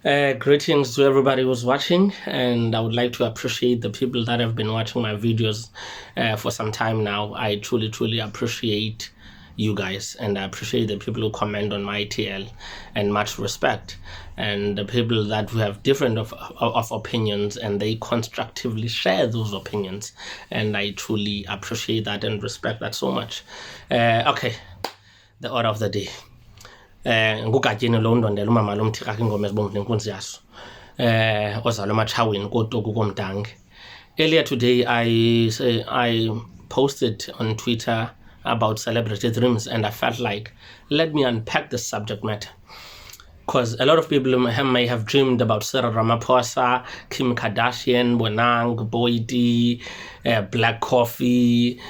Greetings to everybody who's watching, and I would like to appreciate the people that have been watching my videos for some time now. I truly appreciate you guys, and I appreciate the people who comment on my TL, and much respect. And the people that who have different of opinions, and they constructively share those opinions, and I truly appreciate that and respect that so much. Okay, the order of the day. Ngugatyenu lo ndondela umama lo mthika ingoma ezibomvu nenkunzi yaso ozalwa ematshaweni kotoku komdange. Earlier today I posted on Twitter about celebrity dreams, and I felt like let me unpack this subject matter, because a lot of people may have dreamed about Cyril Ramaphosa, Kim Kardashian, Bonang, Boydie, Black Coffee,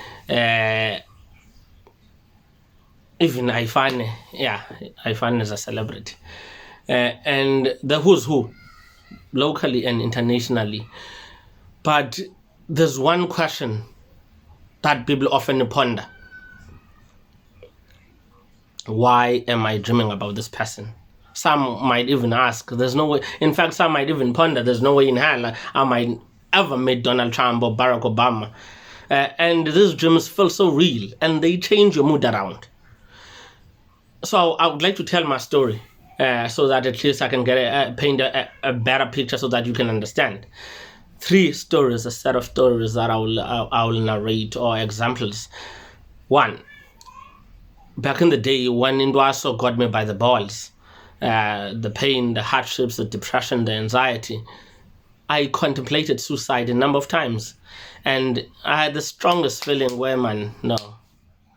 even Ifan is a celebrity. And the who's who, locally and internationally. But there's one question that people often ponder. Why am I dreaming about this person? Some might even ask, there's no way. In fact, some might even ponder, there's no way in hell I might ever meet Donald Trump or Barack Obama. And these dreams feel so real, and they change your mood around. So I would like to tell my story so that at least I can paint a better picture so that you can understand. 3 stories, a set of stories that I will narrate, or examples. 1, back in the day when Indwaso got me by the balls, the pain, the hardships, the depression, the anxiety, I contemplated suicide a number of times. And I had the strongest feeling where, man, no,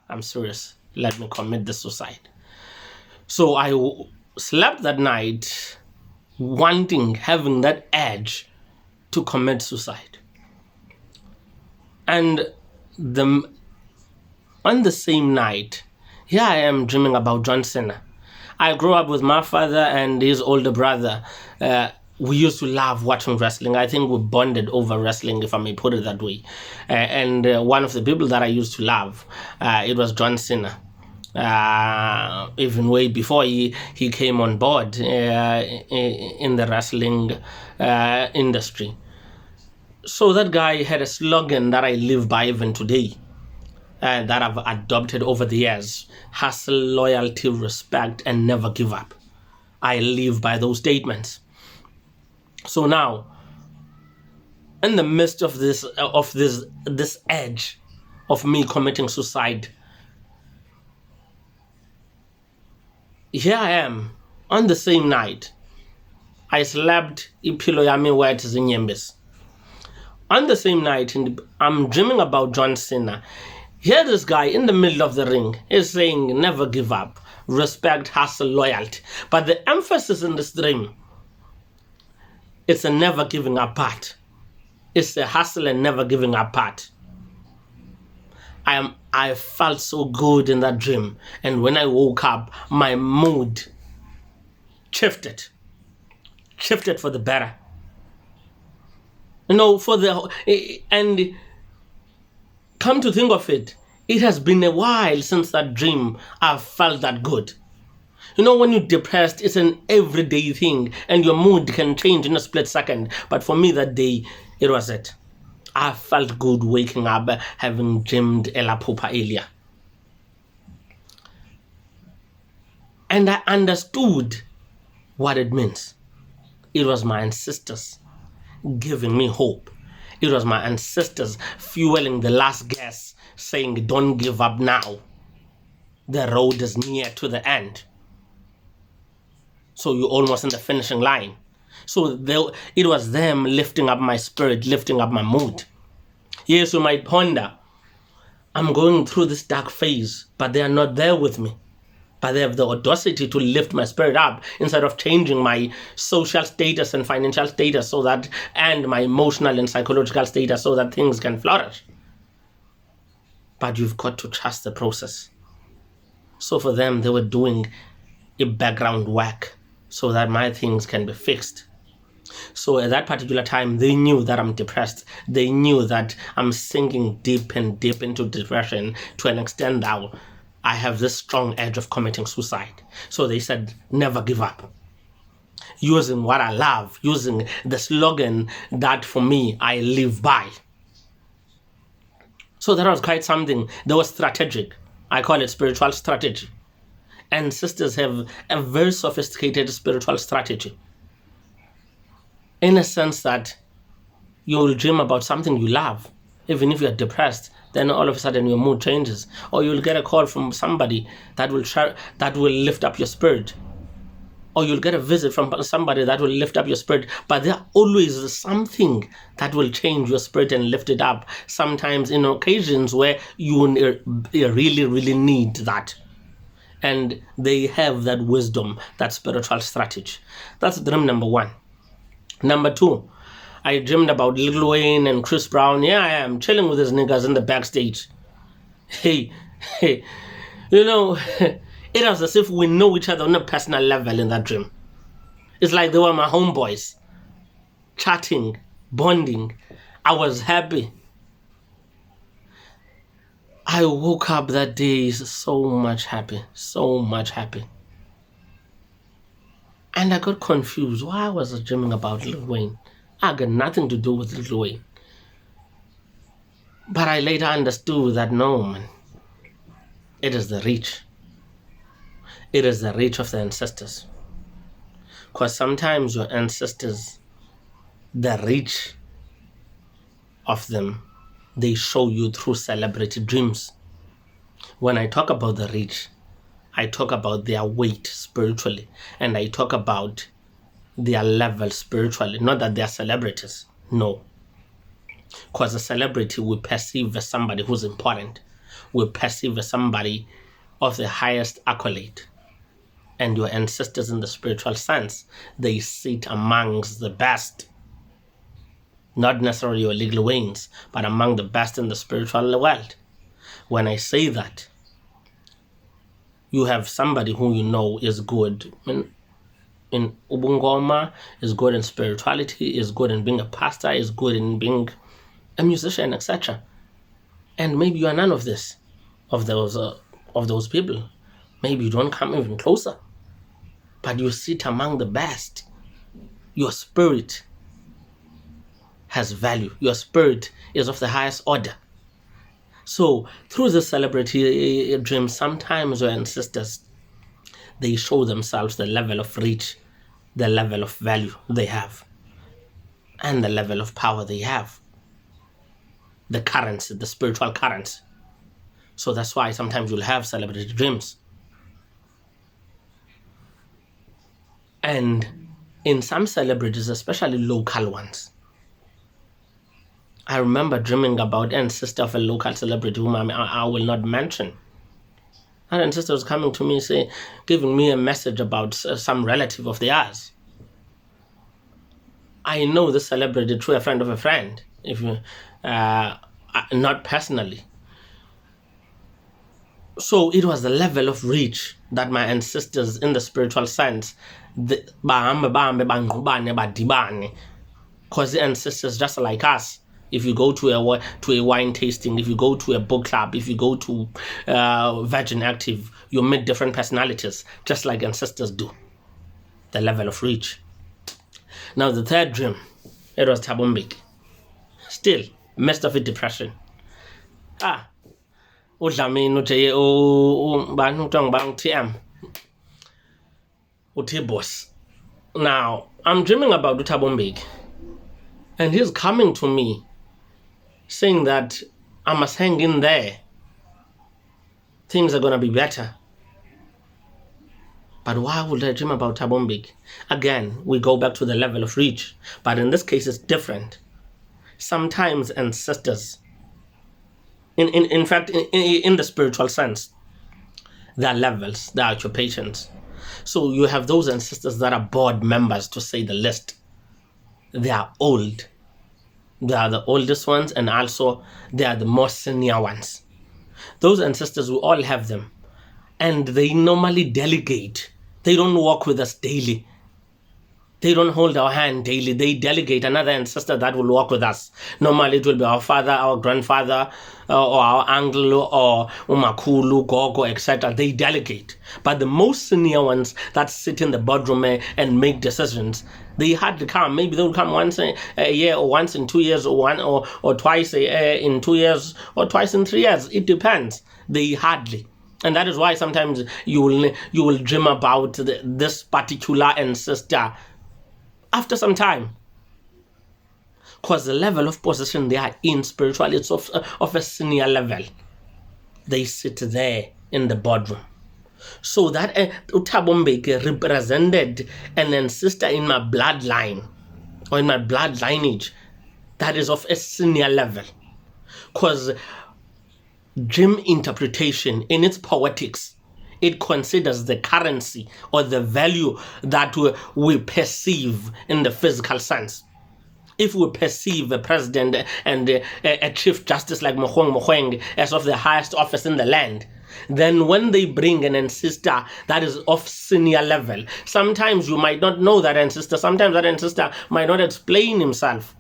I'm serious. Let me commit the suicide. So I slept that night having that urge to commit suicide. And on the same night, here I am dreaming about John Cena. I grew up with my father and his older brother. We used to love watching wrestling. I think we bonded over wrestling, if I may put it that way. And one of the people that I used to love, it was John Cena. Even way before he came on board in the wrestling industry. So that guy had a slogan that I live by even today, that I've adopted over the years: hustle, loyalty, respect, and never give up. I live by those statements. So now, in the midst of this edge of me committing suicide, here I am on the same night. I slept ipilo yami wet zinyembes. On the same night, I'm dreaming about John Cena. Here this guy in the middle of the ring is saying never give up, respect, hustle, loyalty. But the emphasis in this dream, it's a never giving up part. It's a hustle and never giving up part. I felt so good in that dream, and when I woke up, my mood shifted for the better. And come to think of it, it has been a while since that dream I've felt that good. When you're depressed, it's an everyday thing, and your mood can change in a split second. But for me that day, it was it. I felt good waking up, having dreamed Ella Pupa Elia. And I understood what it means. It was my ancestors giving me hope. It was my ancestors fueling the last gas, saying, don't give up now. The road is near to the end. So you're almost in the finishing line. So it was them lifting up my spirit, lifting up my mood. Yes, you might ponder, I'm going through this dark phase, but they are not there with me. But they have the audacity to lift my spirit up instead of changing my social status and financial status and my emotional and psychological status so that things can flourish. But you've got to trust the process. So for them, they were doing a background work so that my things can be fixed. So at that particular time, they knew that I'm depressed. They knew that I'm sinking deep and deep into depression to an extent now I have this strong edge of committing suicide. So they said, never give up. using what I love, using the slogan that for me I live by. So that was quite something that was strategic. I call it spiritual strategy. And sisters have a very sophisticated spiritual strategy, in a sense that you will dream about something you love. Even if you're depressed, then all of a sudden your mood changes, or you'll get a call from somebody that will lift up your spirit, or you'll get a visit from somebody that will lift up your spirit. But there always something that will change your spirit and lift it up, sometimes in occasions where you really, really need that. And they have that wisdom, that spiritual strategy. That's dream number one. Number two, I dreamed about Lil Wayne and Chris Brown. Yeah, I am chilling with these niggas in the backstage. Hey, you know, it was as if we know each other on a personal level in that dream. It's like they were my homeboys, chatting, bonding. I was happy. I woke up that day so much happy. And I got confused. Why was I dreaming about Lil Wayne? I got nothing to do with Lil Wayne. But I later understood that no, man, it is the reach. It is the reach of the ancestors. Because sometimes your ancestors, the reach of them, they show you through celebrity dreams. When I talk about the reach, I talk about their weight spiritually, and I talk about their level spiritually. Not that they are celebrities, no. Because a celebrity we perceive as somebody who's important. We perceive as somebody of the highest accolade. And your ancestors in the spiritual sense, they sit amongst the best. Not necessarily your Lil Waynes, but among the best in the spiritual world. When I say that, you have somebody who you know is good in ubungoma, is good in spirituality, is good in being a pastor, is good in being a musician, etc. And maybe you are none of this, of those people. Maybe you don't come even closer, but you sit among the best. Your spirit has value. Your spirit is of the highest order. So through the celebrity dream, sometimes your ancestors, they show themselves the level of reach, the level of value they have, and the level of power they have. The currency, the spiritual currency. So that's why sometimes you'll have celebrity dreams. And in some celebrities, especially local ones, I remember dreaming about an ancestor of a local celebrity whom I will not mention. That ancestor was coming to me, giving me a message about some relative of theirs. I know this celebrity through a friend of a friend, not personally. So it was the level of reach that my ancestors, in the spiritual sense, because the ancestors just like us. If you go to a wine tasting, if you go to a book club, if you go to Virgin Active, you meet different personalities, just like ancestors do. The level of reach. Now the third dream, it was Thabo Mbeki. Still, midst of it, depression. Now, I'm dreaming about Thabo Mbeki, and he's coming to me saying that I must hang in there. Things are going to be better. But why would I dream about Thabo Mbeki? Again, we go back to the level of reach. But in this case, it's different. Sometimes ancestors, in fact, in the spiritual sense, there are levels, there are occupations. So you have those ancestors that are board members, to say the least. They are old. They are the oldest ones, and also they are the most senior ones. Those ancestors, we all have them. And they normally delegate. They don't work with us daily. They don't hold our hand daily. They delegate another ancestor that will walk with us. Normally, it will be our father, our grandfather, or our uncle, or umakulu, gogo, etc. They delegate. But the most senior ones that sit in the boardroom and make decisions, they hardly come. Maybe they'll come once a year, or once in 2 years, or twice in 2 years, or twice in 3 years. It depends. They hardly. And that is why sometimes you will dream about this particular ancestor after some time, because the level of position they are in spiritually, it's of a senior level. They sit there in the boardroom. So that Thabo Mbeki represented an ancestor in my bloodline, or in my blood lineage, that is of a senior level. Because dream interpretation, in its poetics, it considers the currency or the value that we perceive in the physical sense. If we perceive a president and a chief justice like Mogoeng as of the highest office in the land, then when they bring an ancestor that is of senior level, sometimes you might not know that ancestor, sometimes that ancestor might not explain himself.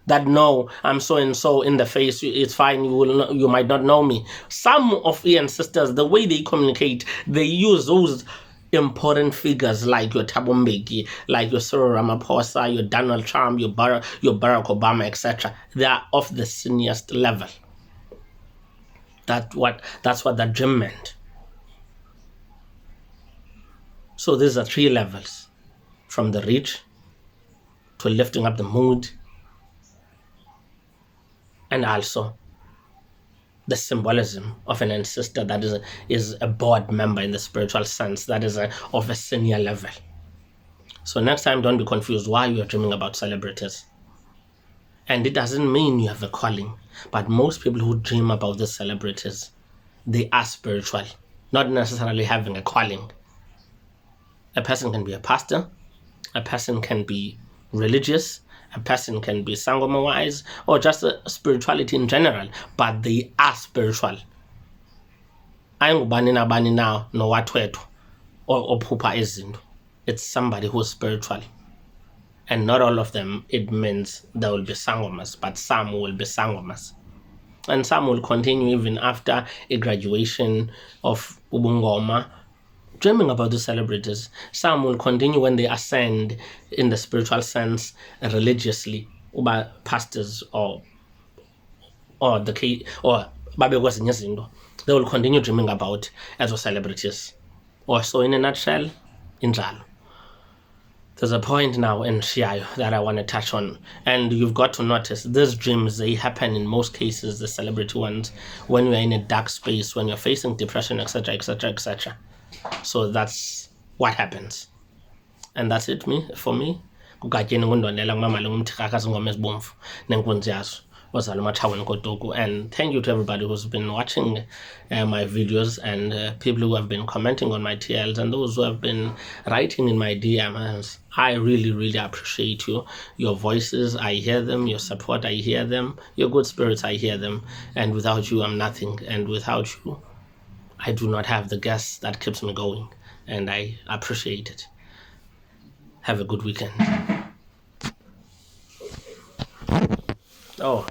That no, I'm so and so in the face, it's fine, you might not know me. Some of the ancestors, the way they communicate, they use those important figures like your Thabo Mbeki, like your Cyril Ramaphosa, your Donald Trump, your Barack Obama, etc. They are of the seniorest level. That's what that dream meant. So these are 3 levels, from the rich to lifting up the mood, and also the symbolism of an ancestor that is a board member in the spiritual sense, that is of a senior level. So next time, don't be confused why you are dreaming about celebrities. And it doesn't mean you have a calling, but most people who dream about the celebrities, they are spiritual, not necessarily having a calling. A person can be a pastor, a person can be religious, a person can be sangoma wise, or just spirituality in general, but they are spiritual. Ayingubani nabani now no watwethu or phupha izinto. It's somebody who's spiritual. And not all of them, it means there will be sangomas, but some will be sangomas. And some will continue even after a graduation of ubungoma, dreaming about the celebrities. Some will continue when they ascend in the spiritual sense religiously, by pastors or babe kwezinye, they will continue dreaming about as celebrities. Or so in a nutshell, injalo. There's a point now in Shiayo that I want to touch on, and you've got to notice these dreams, they happen in most cases, the celebrity ones, when you're in a dark space, when you're facing depression, etc., etc., etc. So that's what happens. And that's it for me. Gatyenu ngundwanela ngumama lomthikakazi ngoma ezibomvu nenkunzi yazo ozala umathawuni kotoku. And thank you to everybody who's been watching my videos, and people who have been commenting on my TLs, and those who have been writing in my DMs. I really, really appreciate you. Your voices, I hear them. Your support, I hear them. Your good spirits, I hear them. And without you, I'm nothing. And without you, I do not have the gas that keeps me going. And I appreciate it. Have a good weekend. Oh.